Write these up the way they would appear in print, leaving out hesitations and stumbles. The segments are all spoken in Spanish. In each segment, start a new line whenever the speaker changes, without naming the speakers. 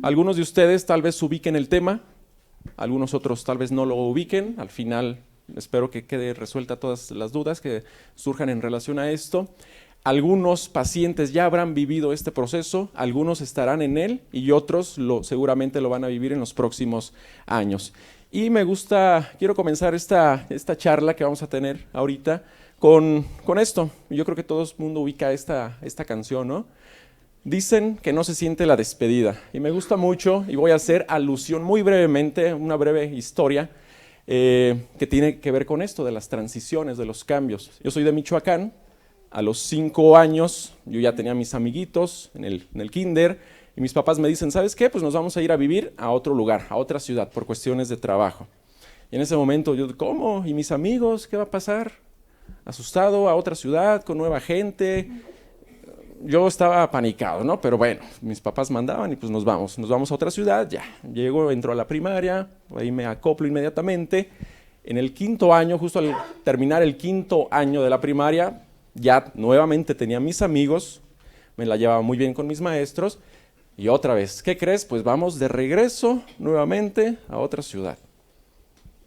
Algunos de ustedes tal vez ubiquen el tema, algunos otros tal vez no lo ubiquen. Al final espero que quede resuelta todas las dudas que surjan en relación a esto. Algunos pacientes ya habrán vivido este proceso, algunos estarán en él y otros seguramente lo van a vivir en los próximos años. Y quiero comenzar esta charla que vamos a tener ahorita con esto. Yo creo que todo el mundo ubica esta canción, ¿no? Dicen que no se siente la despedida, y me gusta mucho, y voy a hacer alusión muy brevemente, una breve historia que tiene que ver con esto de las transiciones, de los cambios. Yo soy de Michoacán. A los 5 años yo ya tenía mis amiguitos en el kinder, y mis papás me dicen, ¿sabes qué? Pues nos vamos a ir a vivir a otro lugar, a otra ciudad, por cuestiones de trabajo. Y en ese momento yo, ¿cómo? ¿Y mis amigos? ¿Qué va a pasar? Asustado, a otra ciudad, con nueva gente. Yo estaba apanicado, ¿no? Pero bueno, mis papás mandaban y pues nos vamos a otra ciudad, ya. Entro a la primaria, ahí me acoplo inmediatamente. En el 5.º año, justo al terminar el 5.º año de la primaria, ya nuevamente tenía mis amigos, me la llevaba muy bien con mis maestros, y otra vez, ¿qué crees? Pues vamos de regreso nuevamente a otra ciudad.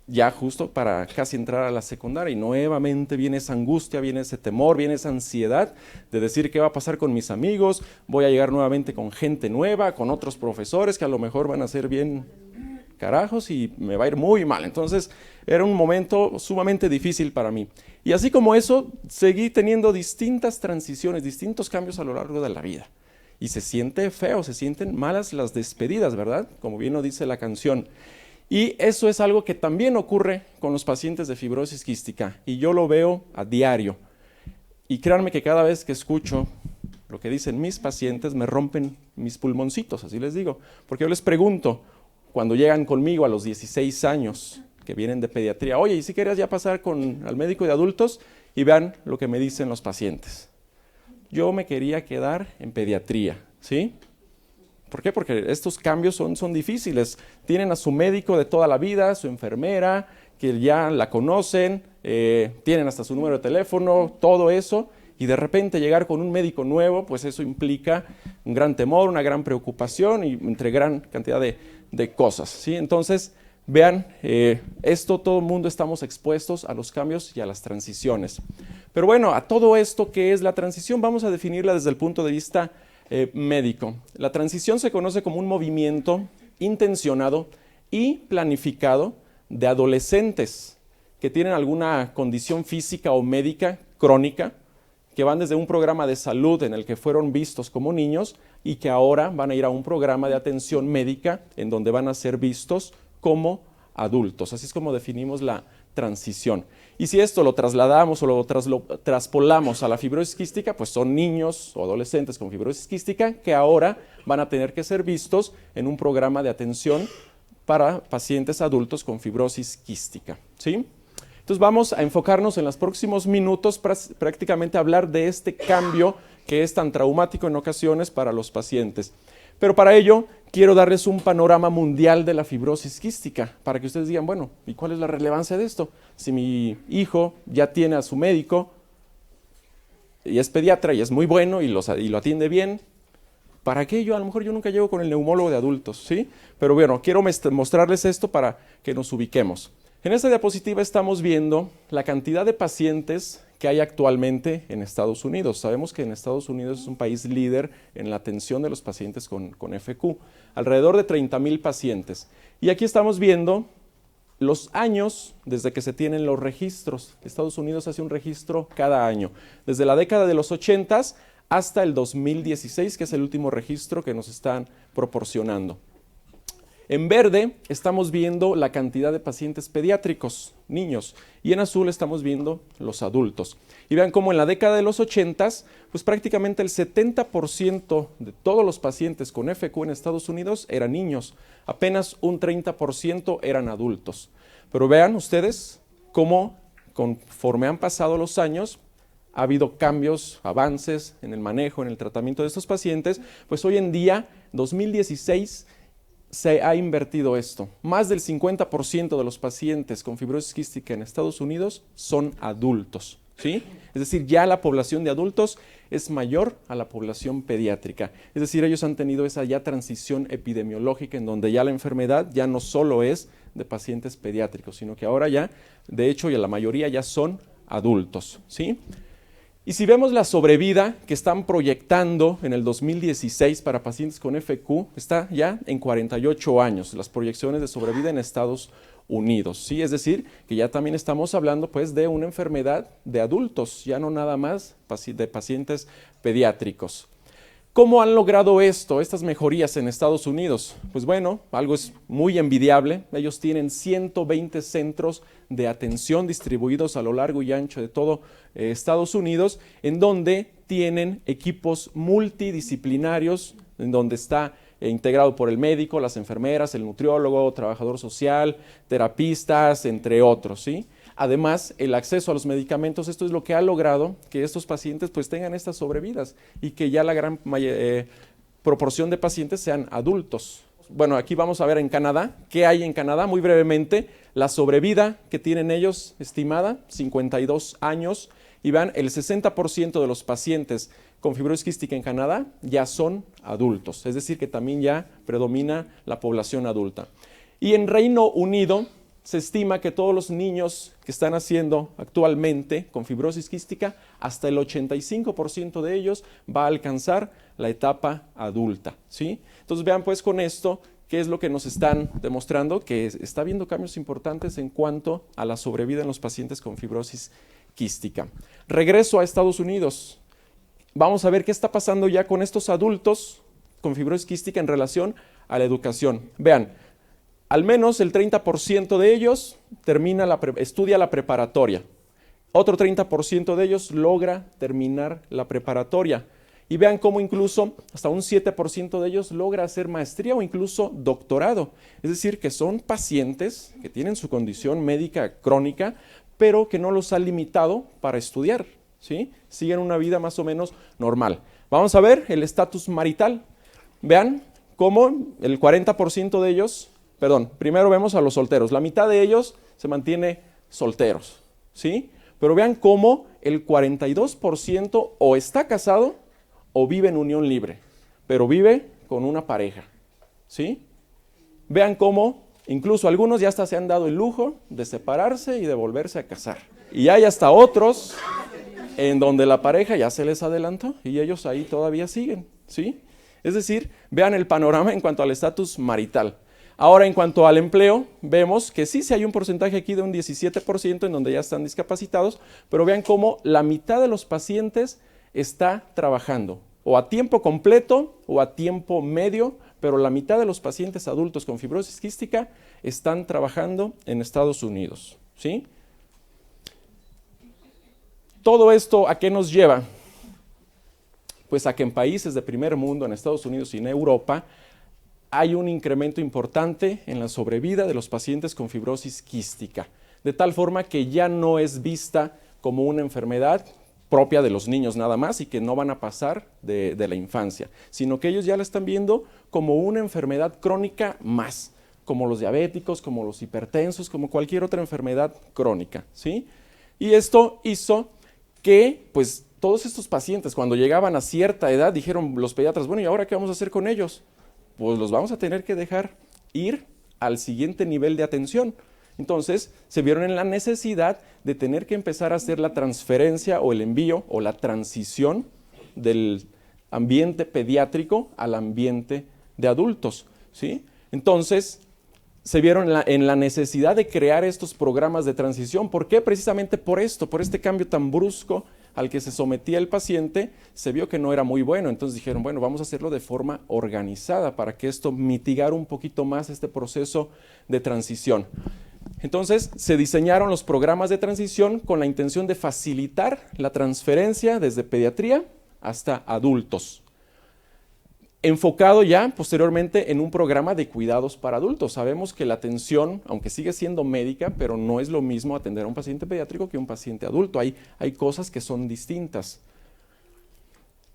Ya justo para casi entrar a la secundaria, y nuevamente viene esa angustia, viene ese temor, viene esa ansiedad de decir qué va a pasar con mis amigos, voy a llegar nuevamente con gente nueva, con otros profesores que a lo mejor van a ser bien carajos y me va a ir muy mal. Entonces era un momento sumamente difícil para mí. Y así como eso, seguí teniendo distintas transiciones, distintos cambios a lo largo de la vida. Y se siente feo, se sienten malas las despedidas, ¿verdad? Como bien lo dice la canción. Y eso es algo que también ocurre con los pacientes de fibrosis quística. Y yo lo veo a diario. Y créanme que cada vez que escucho lo que dicen mis pacientes, me rompen mis pulmoncitos, así les digo. Porque yo les pregunto, cuando llegan conmigo a los 16 años, que vienen de pediatría, oye, ¿y si querías ya pasar al médico de adultos? Y vean lo que me dicen los pacientes. Yo me quería quedar en pediatría, ¿sí? ¿Por qué? Porque estos cambios son difíciles. Tienen a su médico de toda la vida, su enfermera, que ya la conocen, tienen hasta su número de teléfono, todo eso, y de repente llegar con un médico nuevo, pues eso implica un gran temor, una gran preocupación, y entre gran cantidad de cosas, ¿sí? Entonces, vean, todo el mundo estamos expuestos a los cambios y a las transiciones. Pero bueno, a todo esto, ¿qué es la transición? Vamos a definirla desde el punto de vista médico. La transición se conoce como un movimiento intencionado y planificado de adolescentes que tienen alguna condición física o médica crónica, que van desde un programa de salud en el que fueron vistos como niños y que ahora van a ir a un programa de atención médica en donde van a ser vistos como adultos. Así es como definimos la transición. Y si esto lo trasladamos o lo traspolamos a la fibrosis quística, pues son niños o adolescentes con fibrosis quística que ahora van a tener que ser vistos en un programa de atención para pacientes adultos con fibrosis quística, ¿sí? Entonces vamos a enfocarnos en los próximos minutos prácticamente a hablar de este cambio que es tan traumático en ocasiones para los pacientes. Pero para ello quiero darles un panorama mundial de la fibrosis quística para que ustedes digan, bueno, ¿y cuál es la relevancia de esto? Si mi hijo ya tiene a su médico y es pediatra y es muy bueno y lo atiende bien, ¿para qué a lo mejor yo nunca llego con el neumólogo de adultos, ¿sí? Pero bueno, quiero mostrarles esto para que nos ubiquemos. En esta diapositiva estamos viendo la cantidad de pacientes que hay actualmente en Estados Unidos. Sabemos que en Estados Unidos es un país líder en la atención de los pacientes con FQ, alrededor de 30,000 pacientes. Y aquí estamos viendo los años desde que se tienen los registros. Estados Unidos hace un registro cada año, desde la década de los 80s hasta el 2016, que es el último registro que nos están proporcionando. En verde estamos viendo la cantidad de pacientes pediátricos, niños, y en azul estamos viendo los adultos. Y vean cómo en la década de los 80s, pues prácticamente el 70% de todos los pacientes con FQ en Estados Unidos eran niños, apenas un 30% eran adultos. Pero vean ustedes cómo conforme han pasado los años, ha habido cambios, avances en el manejo, en el tratamiento de estos pacientes, pues hoy en día, 2016, se ha invertido esto. Más del 50% de los pacientes con fibrosis quística en Estados Unidos son adultos, ¿sí? Es decir, ya la población de adultos es mayor a la población pediátrica. Es decir, ellos han tenido esa ya transición epidemiológica en donde ya la enfermedad ya no solo es de pacientes pediátricos, sino que ahora ya, de hecho, ya la mayoría ya son adultos, ¿sí? Y si vemos la sobrevida que están proyectando en el 2016 para pacientes con FQ, está ya en 48 años, las proyecciones de sobrevida en Estados Unidos, ¿sí? Es decir, que ya también estamos hablando pues de una enfermedad de adultos, ya no nada más de pacientes pediátricos. ¿Cómo han logrado estas mejorías en Estados Unidos? Pues bueno, algo es muy envidiable. Ellos tienen 120 centros de atención distribuidos a lo largo y ancho de todo Estados Unidos, en donde tienen equipos multidisciplinarios, en donde está integrado por el médico, las enfermeras, el nutriólogo, trabajador social, terapistas, entre otros, ¿sí? Además, el acceso a los medicamentos, esto es lo que ha logrado que estos pacientes pues tengan estas sobrevidas y que ya la gran proporción de pacientes sean adultos. Bueno, aquí vamos a ver en Canadá, ¿qué hay en Canadá? Muy brevemente, la sobrevida que tienen ellos estimada, 52 años, y vean, el 60% de los pacientes con fibrosis quística en Canadá ya son adultos, es decir, que también ya predomina la población adulta. Y en Reino Unido se estima que todos los niños que están naciendo actualmente con fibrosis quística, hasta el 85% de ellos va a alcanzar la etapa adulta, ¿sí? Entonces vean pues con esto qué es lo que nos están demostrando, que está habiendo cambios importantes en cuanto a la sobrevida en los pacientes con fibrosis quística. Regreso a Estados Unidos. Vamos a ver qué está pasando ya con estos adultos con fibrosis quística en relación a la educación. Vean, al menos el 30% de ellos estudia la preparatoria. Otro 30% de ellos logra terminar la preparatoria. Y vean cómo incluso hasta un 7% de ellos logra hacer maestría o incluso doctorado. Es decir, que son pacientes que tienen su condición médica crónica, pero que no los ha limitado para estudiar, ¿sí? Siguen una vida más o menos normal. Vamos a ver el estatus marital. Vean cómo el 40% de ellos, primero vemos a los solteros. La mitad de ellos se mantiene solteros, ¿sí? Pero vean cómo el 42% o está casado o vive en unión libre, pero vive con una pareja, ¿sí? Vean cómo incluso algunos ya hasta se han dado el lujo de separarse y de volverse a casar. Y hay hasta otros en donde la pareja ya se les adelantó y ellos ahí todavía siguen, ¿sí? Es decir, vean el panorama en cuanto al estatus marital. Ahora, en cuanto al empleo, vemos que sí hay un porcentaje aquí de un 17% en donde ya están discapacitados, pero vean cómo la mitad de los pacientes está trabajando, o a tiempo completo o a tiempo medio, pero la mitad de los pacientes adultos con fibrosis quística están trabajando en Estados Unidos, ¿sí? ¿Todo esto a qué nos lleva? Pues a que en países de primer mundo, en Estados Unidos y en Europa, hay un incremento importante en la sobrevida de los pacientes con fibrosis quística, de tal forma que ya no es vista como una enfermedad propia de los niños nada más y que no van a pasar de la infancia, sino que ellos ya la están viendo como una enfermedad crónica más, como los diabéticos, como los hipertensos, como cualquier otra enfermedad crónica, ¿sí? Y esto hizo que, pues, todos estos pacientes, cuando llegaban a cierta edad, dijeron los pediatras, bueno, ¿y ahora qué vamos a hacer con ellos? Pues los vamos a tener que dejar ir al siguiente nivel de atención. Entonces, se vieron en la necesidad de tener que empezar a hacer la transferencia o el envío o la transición del ambiente pediátrico al ambiente de adultos, ¿sí? Entonces, se vieron en la necesidad de crear estos programas de transición. ¿Por qué? Precisamente por esto, por este cambio tan brusco al que se sometía el paciente, se vio que no era muy bueno. Entonces dijeron, bueno, vamos a hacerlo de forma organizada para que esto mitigara un poquito más este proceso de transición. Entonces se diseñaron los programas de transición con la intención de facilitar la transferencia desde pediatría hasta adultos, enfocado ya posteriormente en un programa de cuidados para adultos. Sabemos que la atención, aunque sigue siendo médica, pero no es lo mismo atender a un paciente pediátrico que a un paciente adulto. Hay cosas que son distintas.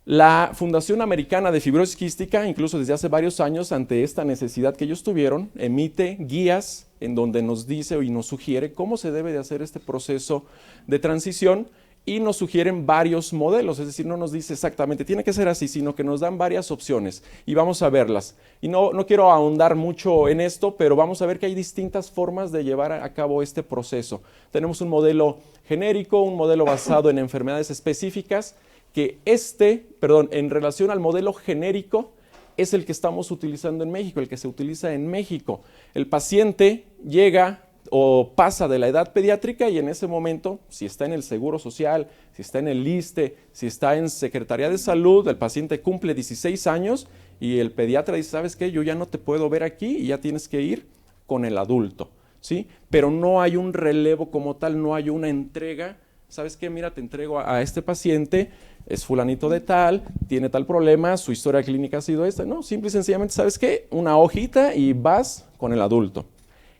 La Fundación Americana de Fibrosis Quística, incluso desde hace varios años, ante esta necesidad que ellos tuvieron, emite guías en donde nos dice y nos sugiere cómo se debe de hacer este proceso de transición y nos sugieren varios modelos, es decir, no nos dice exactamente, tiene que ser así, sino que nos dan varias opciones y vamos a verlas. Y no quiero ahondar mucho en esto, pero vamos a ver que hay distintas formas de llevar a cabo este proceso. Tenemos un modelo genérico, un modelo basado en enfermedades específicas, que en relación al modelo genérico, es el que estamos utilizando en México, el que se utiliza en México. El paciente llega o pasa de la edad pediátrica y en ese momento, si está en el Seguro Social, si está en el ISSSTE, si está en Secretaría de Salud, el paciente cumple 16 años y el pediatra dice, ¿sabes qué? Yo ya no te puedo ver aquí y ya tienes que ir con el adulto, ¿sí? Pero no hay un relevo como tal, no hay una entrega. ¿Sabes qué? Mira, te entrego a este paciente, es fulanito de tal, tiene tal problema, su historia clínica ha sido esta. No, simple y sencillamente, ¿sabes qué? Una hojita y vas con el adulto.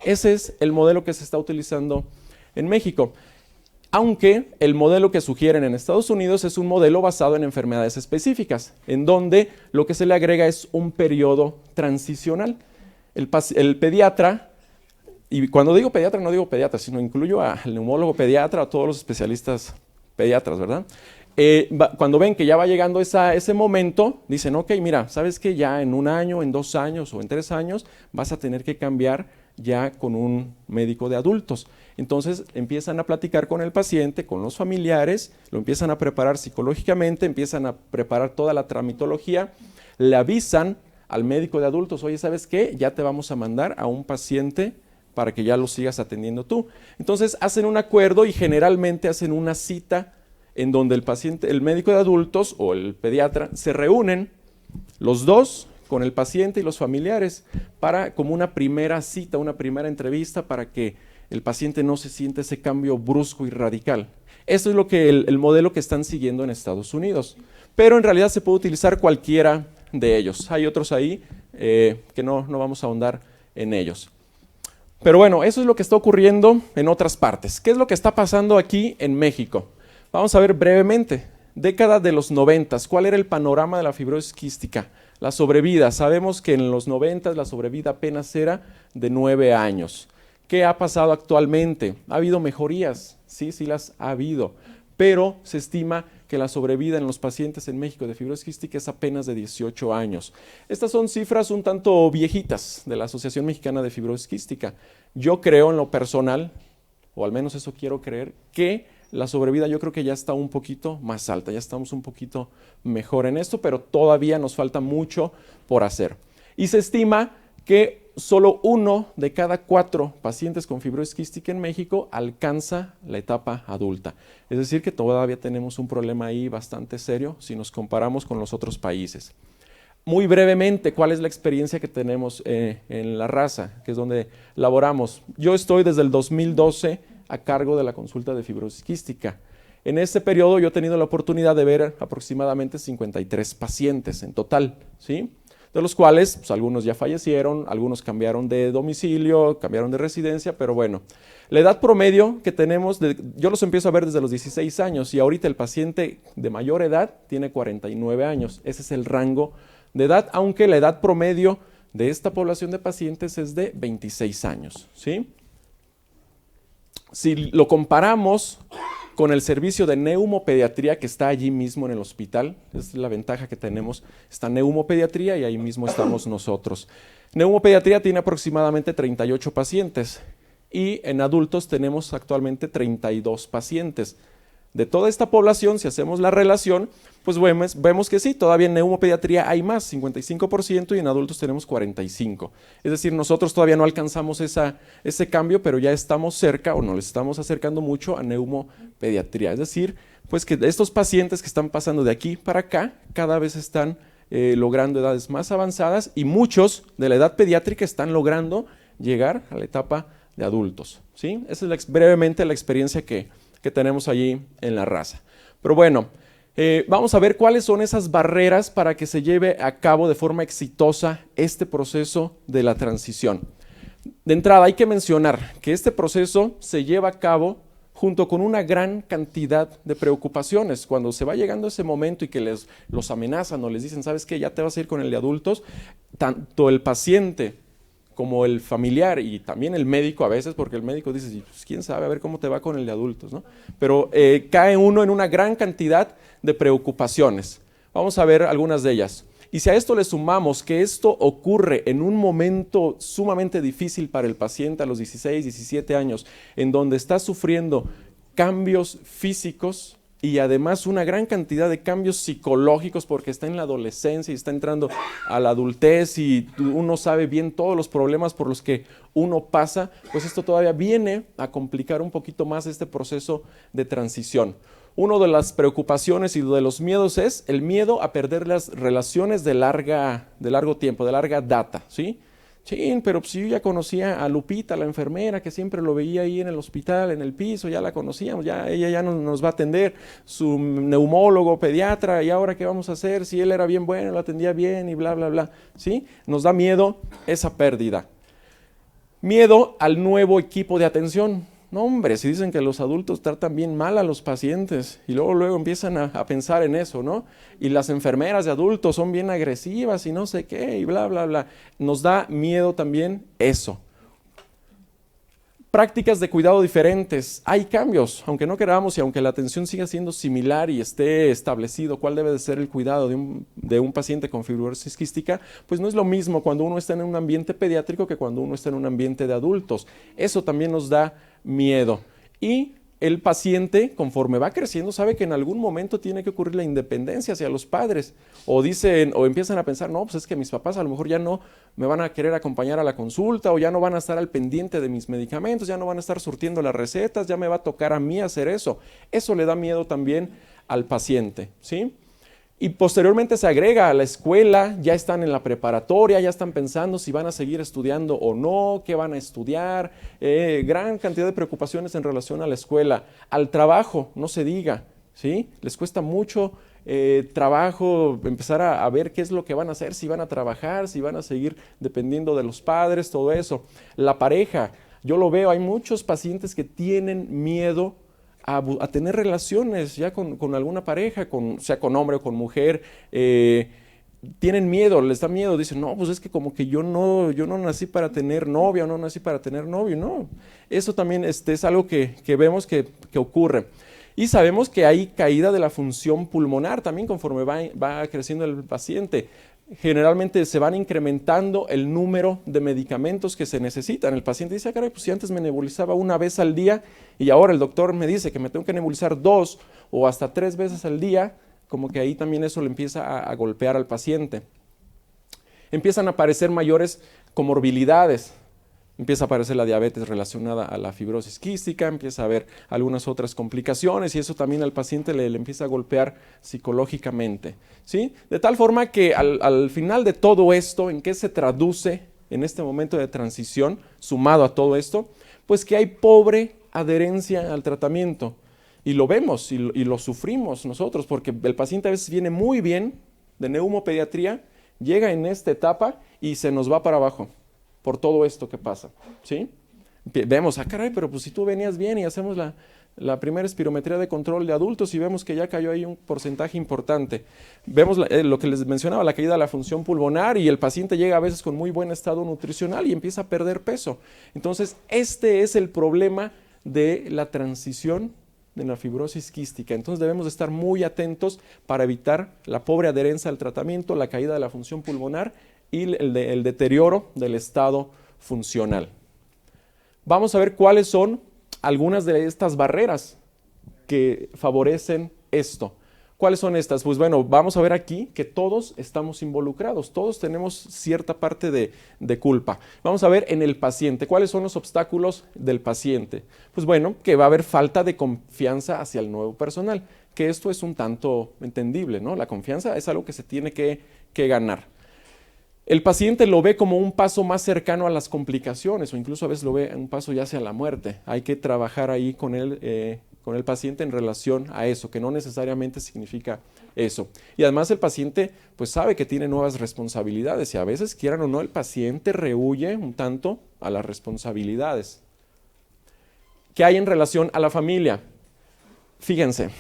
Ese es el modelo que se está utilizando en México. Aunque el modelo que sugieren en Estados Unidos es un modelo basado en enfermedades específicas, en donde lo que se le agrega es un periodo transicional. El pediatra, y cuando digo pediatra no digo pediatra, sino incluyo al neumólogo pediatra, a todos los especialistas pediatras, ¿verdad? Cuando ven que ya va llegando ese momento, dicen, ok, mira, ¿sabes qué? Ya en 1 año, en 2 años o en 3 años vas a tener que cambiar ya con un médico de adultos. Entonces empiezan a platicar con el paciente, con los familiares, lo empiezan a preparar psicológicamente, empiezan a preparar toda la tramitología, le avisan al médico de adultos, oye, ¿sabes qué? Ya te vamos a mandar a un paciente para que ya lo sigas atendiendo tú. Entonces hacen un acuerdo y generalmente hacen una cita en donde el médico de adultos o el pediatra se reúnen los dos con el paciente y los familiares para como una primera cita, una primera entrevista para que el paciente no se sienta ese cambio brusco y radical. Eso es lo que el modelo que están siguiendo en Estados Unidos. Pero en realidad se puede utilizar cualquiera de ellos. Hay otros ahí que no vamos a ahondar en ellos. Pero bueno, eso es lo que está ocurriendo en otras partes. ¿Qué es lo que está pasando aquí en México? Vamos a ver brevemente. Década de los 90, ¿cuál era el panorama de la fibrosis quística? La sobrevida. Sabemos que en los 90 la sobrevida apenas era de 9 años. ¿Qué ha pasado actualmente? ¿Ha habido mejorías? Sí, sí las ha habido, pero se estima que la sobrevida en los pacientes en México de fibrosis quística es apenas de 18 años. Estas son cifras un tanto viejitas de la Asociación Mexicana de Fibrosis Quística. Yo creo en lo personal, o al menos eso quiero creer, que la sobrevida yo creo que ya está un poquito más alta, ya estamos un poquito mejor en esto, pero todavía nos falta mucho por hacer. Y se estima que solo 1 de cada 4 pacientes con fibrosis quística en México alcanza la etapa adulta. Es decir, que todavía tenemos un problema ahí bastante serio si nos comparamos con los otros países. Muy brevemente, ¿cuál es la experiencia que tenemos en La Raza, que es donde laboramos? Yo estoy desde el 2012 a cargo de la consulta de fibrosis quística. En este periodo yo he tenido la oportunidad de ver aproximadamente 53 pacientes en total, ¿sí? De los cuales pues, algunos ya fallecieron, algunos cambiaron de domicilio, cambiaron de residencia, pero bueno. La edad promedio que tenemos, yo los empiezo a ver desde los 16 años y ahorita el paciente de mayor edad tiene 49 años. Ese es el rango de edad, aunque la edad promedio de esta población de pacientes es de 26 años, ¿sí? Si lo comparamos con el servicio de neumopediatría que está allí mismo en el hospital, es la ventaja que tenemos, está neumopediatría y ahí mismo estamos nosotros. Neumopediatría tiene aproximadamente 38 pacientes y en adultos tenemos actualmente 32 pacientes. De toda esta población, si hacemos la relación, pues vemos que sí, todavía en neumopediatría hay más, 55%, y en adultos tenemos 45%. Es decir, nosotros todavía no alcanzamos ese cambio, pero ya estamos cerca o nos le estamos acercando mucho a neumopediatría. Es decir, pues que estos pacientes que están pasando de aquí para acá, cada vez están logrando edades más avanzadas y muchos de la edad pediátrica están logrando llegar a la etapa de adultos, ¿sí? Esa es brevemente la experiencia que tenemos allí en La Raza. Pero bueno, vamos a ver cuáles son esas barreras para que se lleve a cabo de forma exitosa este proceso de la transición. De entrada hay que mencionar que este proceso se lleva a cabo junto con una gran cantidad de preocupaciones. Cuando se va llegando ese momento y que los amenazan o les dicen, ¿sabes qué? Ya te vas a ir con el de adultos, tanto el paciente como el familiar y también el médico a veces, porque el médico dice, pues, quién sabe, a ver cómo te va con el de adultos, ¿no? Pero cae uno en una gran cantidad de preocupaciones. Vamos a ver algunas de ellas. Y si a esto le sumamos que esto ocurre en un momento sumamente difícil para el paciente a los 16, 17 años, en donde está sufriendo cambios físicos y además una gran cantidad de cambios psicológicos porque está en la adolescencia y está entrando a la adultez y uno sabe bien todos los problemas por los que uno pasa, pues esto todavía viene a complicar un poquito más este proceso de transición. Una de las preocupaciones y de los miedos es el miedo a perder las relaciones de largo tiempo, de larga data, ¿sí? Sí, pero si yo ya conocía a Lupita, la enfermera, que siempre lo veía ahí en el hospital, en el piso, ya la conocíamos, ya ella ya nos va a atender, su neumólogo, pediatra, ¿y ahora qué vamos a hacer? Si él era bien bueno, lo atendía bien y bla, bla, bla, ¿sí? Nos da miedo esa pérdida. Miedo al nuevo equipo de atención. No, hombre, si dicen que los adultos tratan bien mal a los pacientes y luego empiezan a pensar en eso, ¿no? Y las enfermeras de adultos son bien agresivas y no sé qué y bla, bla, bla. Nos da miedo también eso. Prácticas de cuidado diferentes. Hay cambios, aunque no queramos y aunque la atención siga siendo similar y esté establecido cuál debe de ser el cuidado de un paciente con fibrosis quística, pues no es lo mismo cuando uno está en un ambiente pediátrico que cuando uno está en un ambiente de adultos. Eso también nos da miedo. Y el paciente, conforme va creciendo, sabe que en algún momento tiene que ocurrir la independencia hacia los padres. O dicen, o empiezan a pensar, no, pues es que mis papás a lo mejor ya no me van a querer acompañar a la consulta, o ya no van a estar al pendiente de mis medicamentos, ya no van a estar surtiendo las recetas, ya me va a tocar a mí hacer eso. Eso le da miedo también al paciente, ¿sí? Y posteriormente se agrega a la escuela, ya están en la preparatoria, ya están pensando si van a seguir estudiando o no, qué van a estudiar, gran cantidad de preocupaciones en relación a la escuela. Al trabajo, no se diga, ¿sí? Les cuesta mucho trabajo empezar a ver qué es lo que van a hacer, si van a trabajar, si van a seguir dependiendo de los padres, todo eso. La pareja, yo lo veo, hay muchos pacientes que tienen miedo a tener relaciones ya con alguna pareja, sea con hombre o con mujer, tienen miedo, les da miedo, dicen, no, pues es que como que yo no nací para tener novia, no nací para tener novio, no. Eso también es algo que vemos que ocurre. Y sabemos que hay caída de la función pulmonar también conforme va creciendo el paciente. Generalmente se van incrementando el número de medicamentos que se necesitan. El paciente dice, caray, pues si antes me nebulizaba una vez al día y ahora el doctor me dice que me tengo que nebulizar 2 o hasta 3 veces al día, como que ahí también eso le empieza a golpear al paciente. Empiezan a aparecer mayores comorbilidades. Empieza a aparecer la diabetes relacionada a la fibrosis quística, empieza a haber algunas otras complicaciones y eso también al paciente le empieza a golpear psicológicamente, ¿sí? De tal forma que al final de todo esto, ¿en qué se traduce en este momento de transición, sumado a todo esto? Pues que hay pobre adherencia al tratamiento y lo vemos y lo sufrimos nosotros porque el paciente a veces viene muy bien de neumopediatría, llega en esta etapa y se nos va para abajo por todo esto que pasa, ¿sí? Vemos, caray, pero pues si tú venías bien y hacemos la primera espirometría de control de adultos y vemos que ya cayó ahí un porcentaje importante. Vemos lo que les mencionaba, la caída de la función pulmonar y el paciente llega a veces con muy buen estado nutricional y empieza a perder peso. Entonces, este es el problema de la transición de la fibrosis quística. Entonces debemos estar muy atentos para evitar la pobre adherencia al tratamiento, la caída de la función pulmonar y el deterioro del estado funcional. Vamos a ver cuáles son algunas de estas barreras que favorecen esto. ¿Cuáles son estas? Pues bueno, vamos a ver aquí que todos estamos involucrados, todos tenemos cierta parte de culpa. Vamos a ver en el paciente, ¿cuáles son los obstáculos del paciente? Pues bueno, que va a haber falta de confianza hacia el nuevo personal, que esto es un tanto entendible, ¿no? La confianza es algo que se tiene que ganar. El paciente lo ve como un paso más cercano a las complicaciones o incluso a veces lo ve un paso ya hacia la muerte. Hay que trabajar ahí con el paciente en relación a eso, que no necesariamente significa eso. Y además el paciente pues sabe que tiene nuevas responsabilidades y a veces, quieran o no, el paciente rehúye un tanto a las responsabilidades. ¿Qué hay en relación a la familia? Fíjense,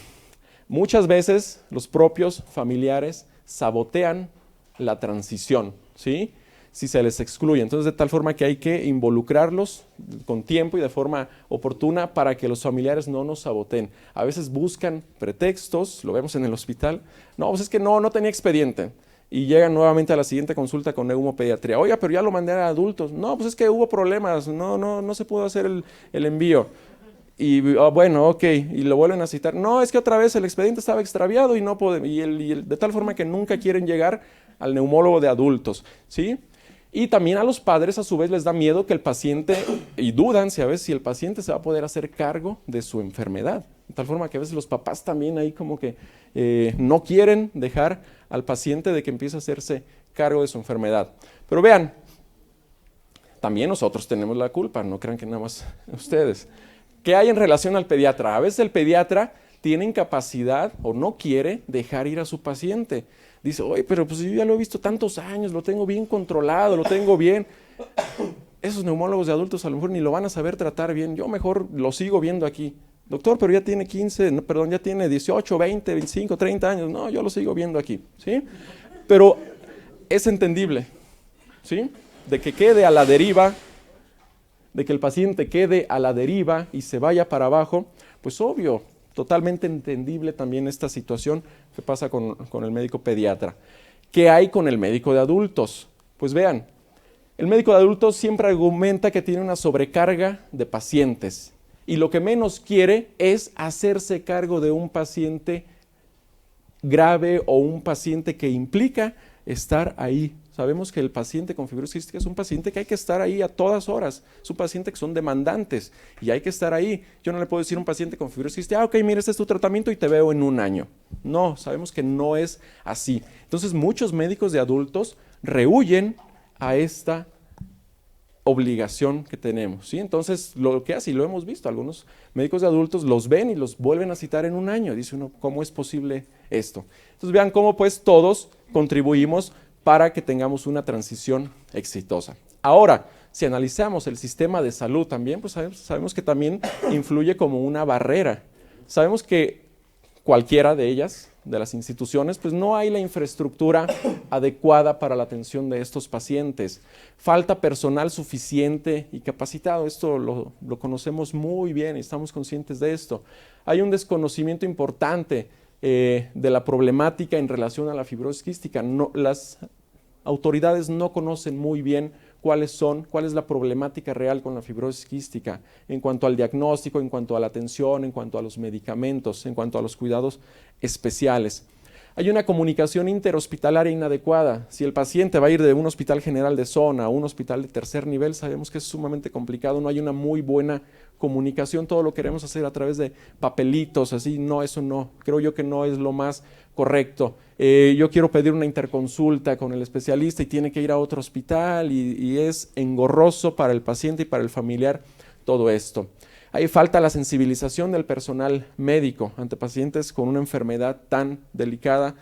muchas veces los propios familiares sabotean la transición, ¿sí? si se les excluye. Entonces, de tal forma que hay que involucrarlos con tiempo y de forma oportuna para que los familiares no nos saboteen. A veces buscan pretextos, lo vemos en el hospital. No, pues es que no tenía expediente. Y llegan nuevamente a la siguiente consulta con neumopediatría. Oiga, pero ya lo mandé a adultos. No, pues es que hubo problemas, no se pudo hacer el envío. Y bueno, ok, y lo vuelven a citar. No, es que otra vez el expediente estaba extraviado y no de tal forma que nunca quieren llegar al neumólogo de adultos, ¿sí? Y también a los padres a su vez les da miedo que el paciente, y dudan si a veces si el paciente se va a poder hacer cargo de su enfermedad. De tal forma que a veces los papás también ahí como que no quieren dejar al paciente de que empiece a hacerse cargo de su enfermedad. Pero vean, también nosotros tenemos la culpa, no crean que nada más ustedes. ¿Qué hay en relación al pediatra? A veces el pediatra tiene incapacidad o no quiere dejar ir a su paciente. Dice, oye, pero pues yo ya lo he visto tantos años, lo tengo bien controlado, lo tengo bien. Esos neumólogos de adultos a lo mejor ni lo van a saber tratar bien. Yo mejor lo sigo viendo aquí. Doctor, pero ya tiene ya tiene 18, 20, 25, 30 años. No, yo lo sigo viendo aquí, ¿sí? Pero es entendible, ¿sí? De que quede a la deriva, de que el paciente quede a la deriva y se vaya para abajo, pues obvio, totalmente entendible también esta situación que pasa con el médico pediatra. ¿Qué hay con el médico de adultos? Pues vean, el médico de adultos siempre argumenta que tiene una sobrecarga de pacientes y lo que menos quiere es hacerse cargo de un paciente grave o un paciente que implica estar ahí. Sabemos que el paciente con fibrosis quística es un paciente que hay que estar ahí a todas horas. Es un paciente que son demandantes y hay que estar ahí. Yo no le puedo decir a un paciente con fibrosis quística, ok, mira, este es tu tratamiento y te veo en un año. No, sabemos que no es así. Entonces, muchos médicos de adultos rehúyen a esta obligación que tenemos, ¿sí? Entonces, lo que hace, y lo hemos visto, algunos médicos de adultos los ven y los vuelven a citar en un año. Dice uno, ¿cómo es posible esto? Entonces, vean cómo pues todos contribuimos para que tengamos una transición exitosa. Ahora, si analizamos el sistema de salud también, pues sabemos que también influye como una barrera. Sabemos que cualquiera de ellas, de las instituciones, pues no hay la infraestructura adecuada para la atención de estos pacientes. Falta personal suficiente y capacitado. Esto lo conocemos muy bien y estamos conscientes de esto. Hay un desconocimiento importante de la problemática en relación a la fibrosis quística. Las autoridades no conocen muy bien cuál es la problemática real con la fibrosis quística en cuanto al diagnóstico, en cuanto a la atención, en cuanto a los medicamentos, en cuanto a los cuidados especiales. Hay una comunicación interhospitalaria inadecuada. Si el paciente va a ir de un hospital general de zona a un hospital de tercer nivel, sabemos que es sumamente complicado, no hay una muy buena comunicación, todo lo queremos hacer a través de papelitos, así, no, eso no, creo yo que no es lo más correcto. Yo quiero pedir una interconsulta con el especialista y tiene que ir a otro hospital y es engorroso para el paciente y para el familiar todo esto. Ahí falta la sensibilización del personal médico ante pacientes con una enfermedad tan delicada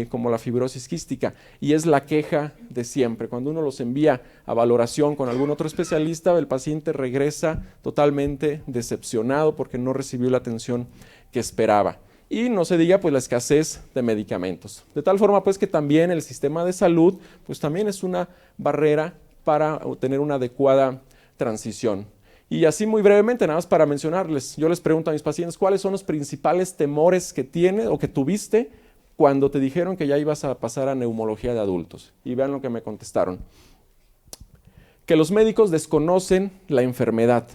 como la fibrosis quística y es la queja de siempre. Cuando uno los envía a valoración con algún otro especialista, el paciente regresa totalmente decepcionado porque no recibió la atención que esperaba. Y no se diga pues la escasez de medicamentos. De tal forma pues que también el sistema de salud pues también es una barrera para tener una adecuada transición. Y así muy brevemente, nada más para mencionarles, yo les pregunto a mis pacientes cuáles son los principales temores que tienes o que tuviste cuando te dijeron que ya ibas a pasar a neumología de adultos. Y vean lo que me contestaron. Que los médicos desconocen la enfermedad.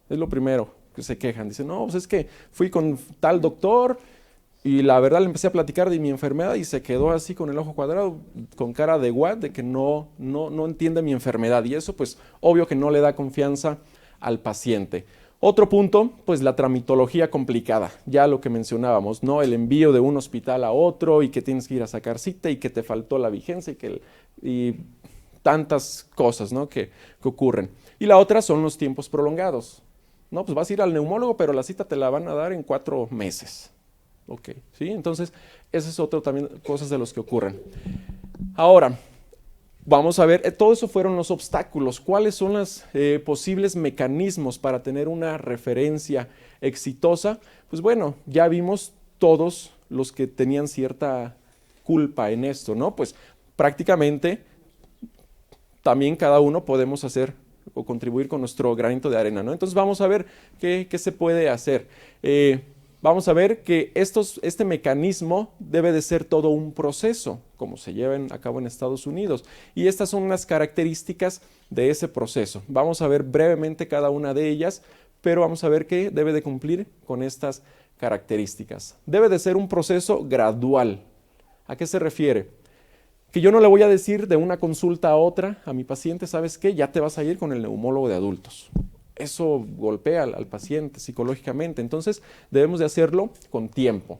Es lo primero que se quejan. Dicen, no, pues es que fui con tal doctor y la verdad le empecé a platicar de mi enfermedad y se quedó así con el ojo cuadrado, con cara de what, de que no entiende mi enfermedad. Y eso pues obvio que no le da confianza al paciente. Otro punto, pues la tramitología complicada, ya lo que mencionábamos, ¿no? El envío de un hospital a otro y que tienes que ir a sacar cita y que te faltó la vigencia y tantas cosas, ¿no? que ocurren. Y la otra son los tiempos prolongados. No, pues vas a ir al neumólogo, pero la cita te la van a dar en 4 meses. Ok, ¿sí? Entonces, ese es otro también, cosas de los que ocurren. Ahora, vamos a ver, todo eso fueron los obstáculos. ¿Cuáles son los posibles mecanismos para tener una referencia exitosa? Pues bueno, ya vimos todos los que tenían cierta culpa en esto, ¿no? Pues prácticamente también cada uno podemos hacer o contribuir con nuestro granito de arena, ¿no? Entonces vamos a ver qué se puede hacer. Vamos a ver que este mecanismo debe de ser todo un proceso, como se lleva a cabo en Estados Unidos. Y estas son unas características de ese proceso. Vamos a ver brevemente cada una de ellas, pero vamos a ver qué debe de cumplir con estas características. Debe de ser un proceso gradual. ¿A qué se refiere? Que yo no le voy a decir de una consulta a otra a mi paciente, ¿sabes qué? Ya te vas a ir con el neumólogo de adultos. Eso golpea al paciente psicológicamente. Entonces debemos de hacerlo con tiempo,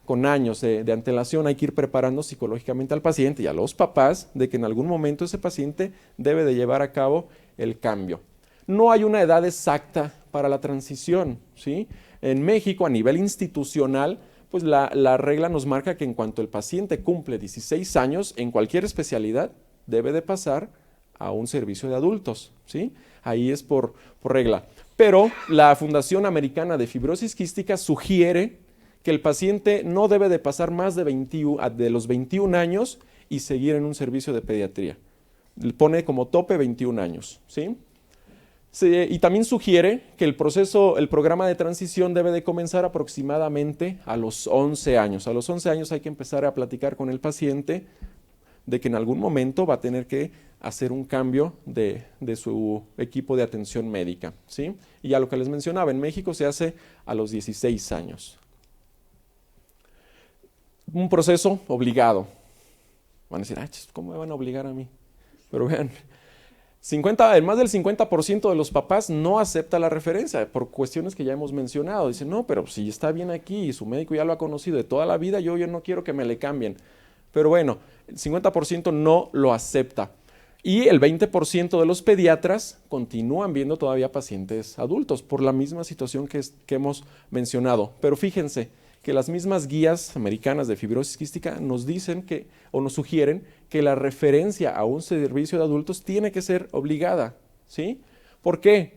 con años de antelación. Hay que ir preparando psicológicamente al paciente y a los papás de que en algún momento ese paciente debe de llevar a cabo el cambio. No hay una edad exacta para la transición, ¿sí? En México, a nivel institucional, pues la regla nos marca que en cuanto el paciente cumple 16 años, en cualquier especialidad, debe de pasar a un servicio de adultos, ¿sí? Ahí es por regla. Pero la Fundación Americana de Fibrosis Quística sugiere que el paciente no debe de pasar más de los 21 años y seguir en un servicio de pediatría. Le pone como tope 21 años, ¿sí? Y también sugiere que el programa de transición debe de comenzar aproximadamente a los 11 años. A los 11 años hay que empezar a platicar con el paciente de que en algún momento va a tener que hacer un cambio de su equipo de atención médica, ¿sí? Y a lo que les mencionaba, en México se hace a los 16 años. Un proceso obligado. Van a decir, ¿cómo me van a obligar a mí? Pero vean, más del 50% de los papás no acepta la referencia por cuestiones que ya hemos mencionado. Dicen, no, pero si está bien aquí y su médico ya lo ha conocido de toda la vida, yo no quiero que me le cambien. Pero bueno, el 50% no lo acepta. Y el 20% de los pediatras continúan viendo todavía pacientes adultos por la misma situación que hemos mencionado. Pero fíjense que las mismas guías americanas de fibrosis quística nos dicen o nos sugieren que la referencia a un servicio de adultos tiene que ser obligada, ¿sí? ¿Por qué?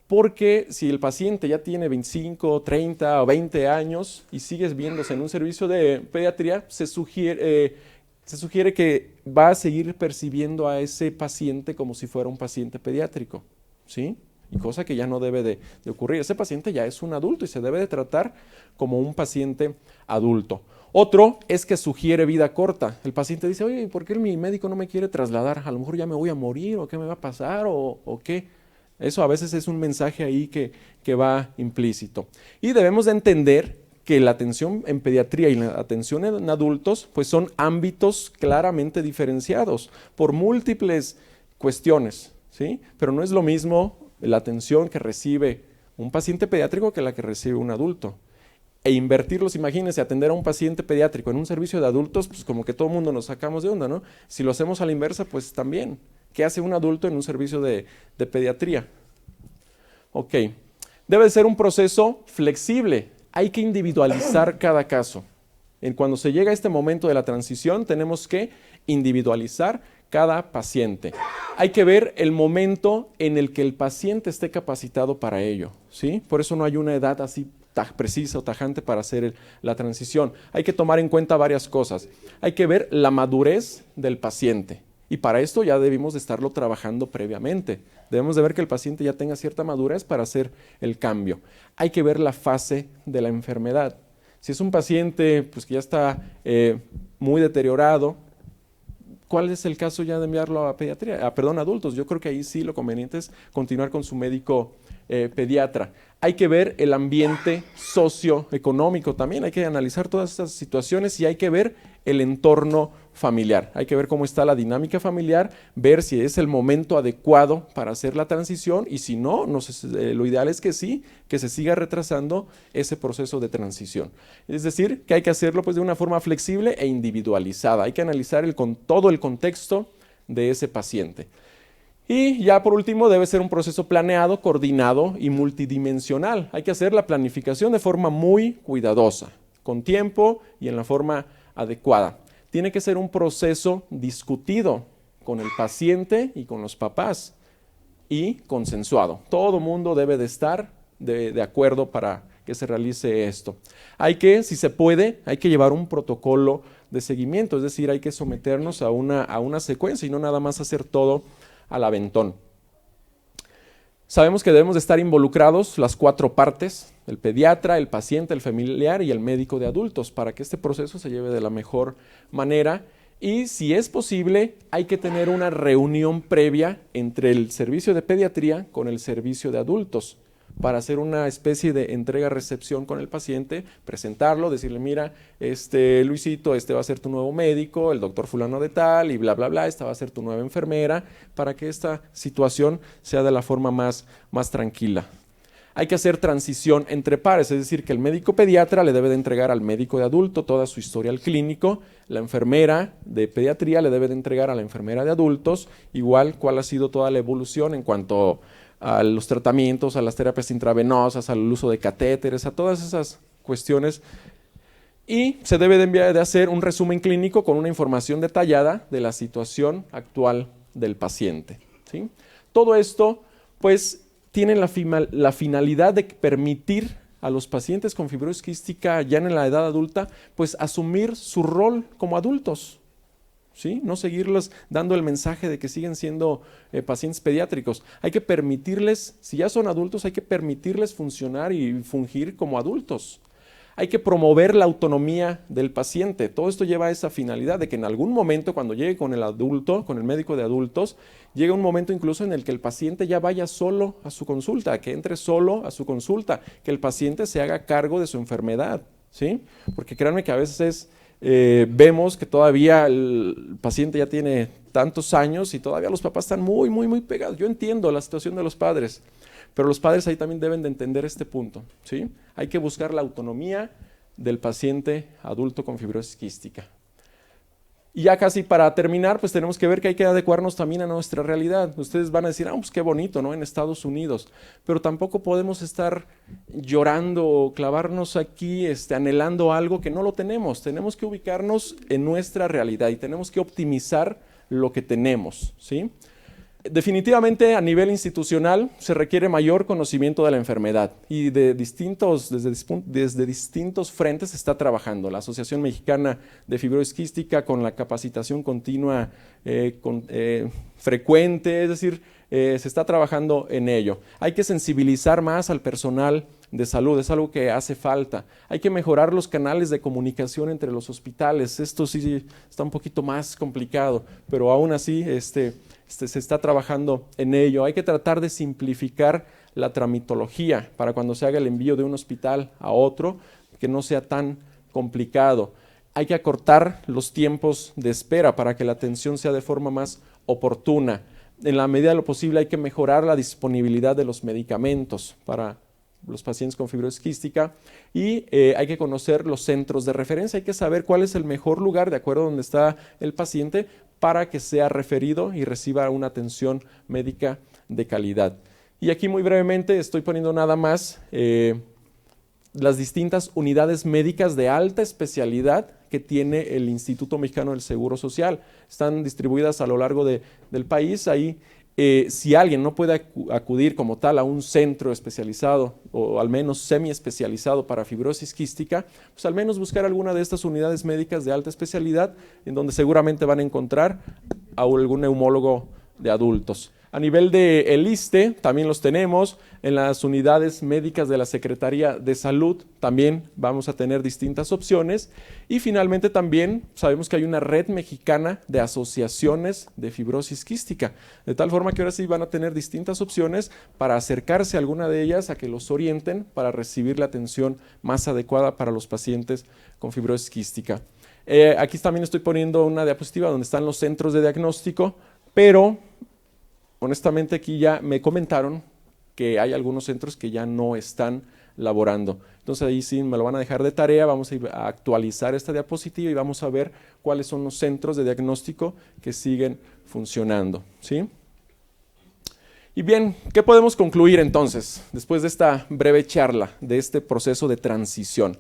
Porque si el paciente ya tiene 25, 30 o 20 años y sigues viéndose en un servicio de pediatría, se sugiere que va a seguir percibiendo a ese paciente como si fuera un paciente pediátrico, ¿sí? Y cosa que ya no debe de ocurrir. Ese paciente ya es un adulto y se debe de tratar como un paciente adulto. Otro es que sugiere vida corta. El paciente dice, oye, ¿por qué mi médico no me quiere trasladar? A lo mejor ya me voy a morir, o qué me va a pasar, o qué. Eso a veces es un mensaje ahí que va implícito. Y debemos de entender que la atención en pediatría y la atención en adultos pues son ámbitos claramente diferenciados por múltiples cuestiones, ¿sí? Pero no es lo mismo la atención que recibe un paciente pediátrico que la que recibe un adulto. E invertirlos, imagínense, atender a un paciente pediátrico en un servicio de adultos, pues como que todo el mundo nos sacamos de onda, ¿no? Si lo hacemos a la inversa, pues también. ¿Qué hace un adulto en un servicio de pediatría? Ok. Debe ser un proceso flexible. Hay que individualizar cada caso. Cuando se llega a este momento de la transición, tenemos que individualizar cada paciente. Hay que ver el momento en el que el paciente esté capacitado para ello, ¿sí? Por eso no hay una edad así precisa o tajante para hacer la transición. Hay que tomar en cuenta varias cosas. Hay que ver la madurez del paciente. Y para esto ya debimos de estarlo trabajando previamente. Debemos de ver que el paciente ya tenga cierta madurez para hacer el cambio. Hay que ver la fase de la enfermedad. Si es un paciente pues, que ya está muy deteriorado, ¿cuál es el caso ya de enviarlo a pediatría? Adultos. Yo creo que ahí sí lo conveniente es continuar con su médico pediatra. Hay que ver el ambiente socioeconómico también. Hay que analizar todas estas situaciones y hay que ver el entorno familiar. Hay que ver cómo está la dinámica familiar, ver si es el momento adecuado para hacer la transición y si no, lo ideal es que sí, que se siga retrasando ese proceso de transición. Es decir, que hay que hacerlo pues, de una forma flexible e individualizada. Hay que analizar todo el contexto de ese paciente. Y ya por último debe ser un proceso planeado, coordinado y multidimensional. Hay que hacer la planificación de forma muy cuidadosa, con tiempo y en la forma adecuada. Tiene que ser un proceso discutido con el paciente y con los papás y consensuado. Todo mundo debe de estar de acuerdo para que se realice esto. Si se puede, hay que llevar un protocolo de seguimiento, es decir, hay que someternos a una secuencia y no nada más hacer todo al aventón. Sabemos que debemos de estar involucrados las 4 partes, el pediatra, el paciente, el familiar y el médico de adultos, para que este proceso se lleve de la mejor manera. Y si es posible, hay que tener una reunión previa entre el servicio de pediatría con el servicio de adultos para hacer una especie de entrega-recepción con el paciente, presentarlo, decirle, mira, Luisito, va a ser tu nuevo médico, el doctor fulano de tal, y bla, bla, bla, esta va a ser tu nueva enfermera, para que esta situación sea de la forma más tranquila. Hay que hacer transición entre pares, es decir, que el médico pediatra le debe de entregar al médico de adulto toda su historial clínico, la enfermera de pediatría le debe de entregar a la enfermera de adultos, igual cuál ha sido toda la evolución en cuanto a los tratamientos, a las terapias intravenosas, al uso de catéteres, a todas esas cuestiones. Y se debe de hacer un resumen clínico con una información detallada de la situación actual del paciente, ¿sí? Todo esto, pues, tiene la finalidad de permitir a los pacientes con fibrosis quística ya en la edad adulta, pues asumir su rol como adultos, ¿sí? No seguirles dando el mensaje de que siguen siendo pacientes pediátricos. Hay que permitirles, si ya son adultos, hay que permitirles funcionar y fungir como adultos. Hay que promover la autonomía del paciente. Todo esto lleva a esa finalidad de que en algún momento, cuando llegue con el adulto, con el médico de adultos, llega un momento incluso en el que el paciente ya vaya solo a su consulta, que entre solo a su consulta, que el paciente se haga cargo de su enfermedad, ¿sí? Porque créanme que a veces vemos que todavía el paciente ya tiene tantos años y todavía los papás están muy, muy, muy pegados. Yo entiendo la situación de los padres, pero los padres ahí también deben de entender este punto, ¿sí? Hay que buscar la autonomía del paciente adulto con fibrosis quística. Y ya casi para terminar, pues tenemos que ver que hay que adecuarnos también a nuestra realidad. Ustedes van a decir, pues qué bonito, ¿no? En Estados Unidos. Pero tampoco podemos estar llorando o clavarnos aquí anhelando algo que no lo tenemos. Tenemos que ubicarnos en nuestra realidad y tenemos que optimizar lo que tenemos, ¿sí? Definitivamente a nivel institucional se requiere mayor conocimiento de la enfermedad y desde distintos frentes se está trabajando. La Asociación Mexicana de Fibrosis Quística con la capacitación continua frecuente, es decir, se está trabajando en ello. Hay que sensibilizar más al personal de salud, es algo que hace falta. Hay que mejorar los canales de comunicación entre los hospitales. Esto sí está un poquito más complicado, pero aún así se está trabajando en ello. Hay que tratar de simplificar la tramitología para cuando se haga el envío de un hospital a otro, que no sea tan complicado. Hay que acortar los tiempos de espera para que la atención sea de forma más oportuna. En la medida de lo posible hay que mejorar la disponibilidad de los medicamentos para los pacientes con fibrosis quística y hay que conocer los centros de referencia, hay que saber cuál es el mejor lugar de acuerdo a donde está el paciente para que sea referido y reciba una atención médica de calidad. Y aquí muy brevemente estoy poniendo nada más las distintas unidades médicas de alta especialidad que tiene el Instituto Mexicano del Seguro Social. Están distribuidas a lo largo del país. Ahí, si alguien no puede acudir como tal a un centro especializado o al menos semi-especializado para fibrosis quística, pues al menos buscar alguna de estas unidades médicas de alta especialidad en donde seguramente van a encontrar a algún neumólogo de adultos. A nivel del ISSSTE también los tenemos, en las unidades médicas de la Secretaría de Salud también vamos a tener distintas opciones y finalmente también sabemos que hay una red mexicana de asociaciones de fibrosis quística, de tal forma que ahora sí van a tener distintas opciones para acercarse a alguna de ellas a que los orienten para recibir la atención más adecuada para los pacientes con fibrosis quística. Aquí también estoy poniendo una diapositiva donde están los centros de diagnóstico, pero honestamente aquí ya me comentaron que hay algunos centros que ya no están laborando. Entonces ahí sí me lo van a dejar de tarea, vamos a ir a actualizar esta diapositiva y vamos a ver cuáles son los centros de diagnóstico que siguen funcionando, ¿sí? Y bien, ¿qué podemos concluir entonces después de esta breve charla, de este proceso de transición?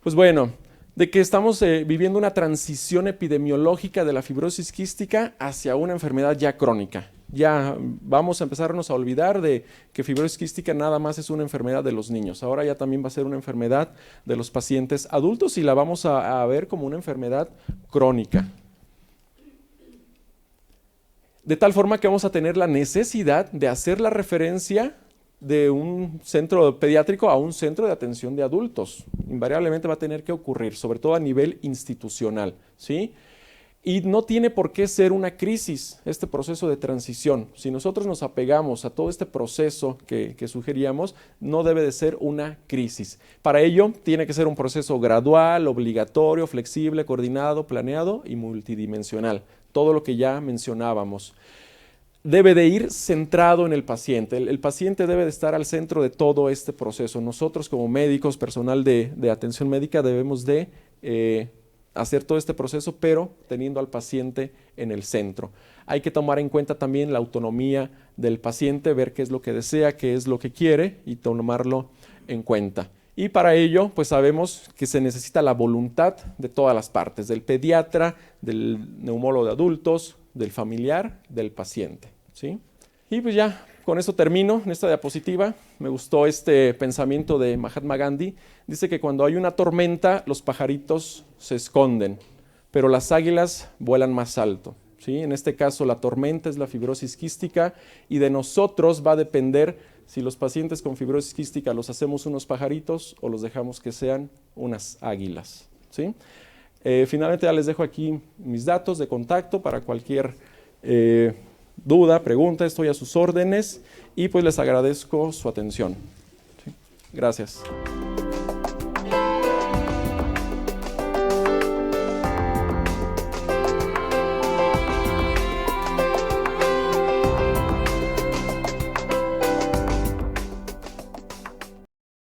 Pues bueno, de que estamos viviendo una transición epidemiológica de la fibrosis quística hacia una enfermedad ya crónica. Ya vamos a empezarnos a olvidar de que fibrosis quística nada más es una enfermedad de los niños. Ahora ya también va a ser una enfermedad de los pacientes adultos y la vamos a ver como una enfermedad crónica. De tal forma que vamos a tener la necesidad de hacer la referencia de un centro pediátrico a un centro de atención de adultos. Invariablemente va a tener que ocurrir, sobre todo a nivel institucional, ¿sí? Y no tiene por qué ser una crisis este proceso de transición. Si nosotros nos apegamos a todo este proceso que sugeríamos, no debe de ser una crisis. Para ello, tiene que ser un proceso gradual, obligatorio, flexible, coordinado, planeado y multidimensional. Todo lo que ya mencionábamos. Debe de ir centrado en el paciente. El paciente debe de estar al centro de todo este proceso. Nosotros como médicos, personal de atención médica, debemos de hacer todo este proceso, pero teniendo al paciente en el centro. Hay que tomar en cuenta también la autonomía del paciente, ver qué es lo que desea, qué es lo que quiere y tomarlo en cuenta. Y para ello, pues sabemos que se necesita la voluntad de todas las partes, del pediatra, del neumólogo de adultos, del familiar, del paciente, ¿sí? Y pues ya, con esto termino en esta diapositiva. Me gustó este pensamiento de Mahatma Gandhi. Dice que cuando hay una tormenta, los pajaritos se esconden, pero las águilas vuelan más alto, ¿sí? En este caso, la tormenta es la fibrosis quística y de nosotros va a depender si los pacientes con fibrosis quística los hacemos unos pajaritos o los dejamos que sean unas águilas, ¿sí? Finalmente ya les dejo aquí mis datos de contacto para cualquier duda, pregunta, estoy a sus órdenes y pues les agradezco su atención. ¿Sí? Gracias.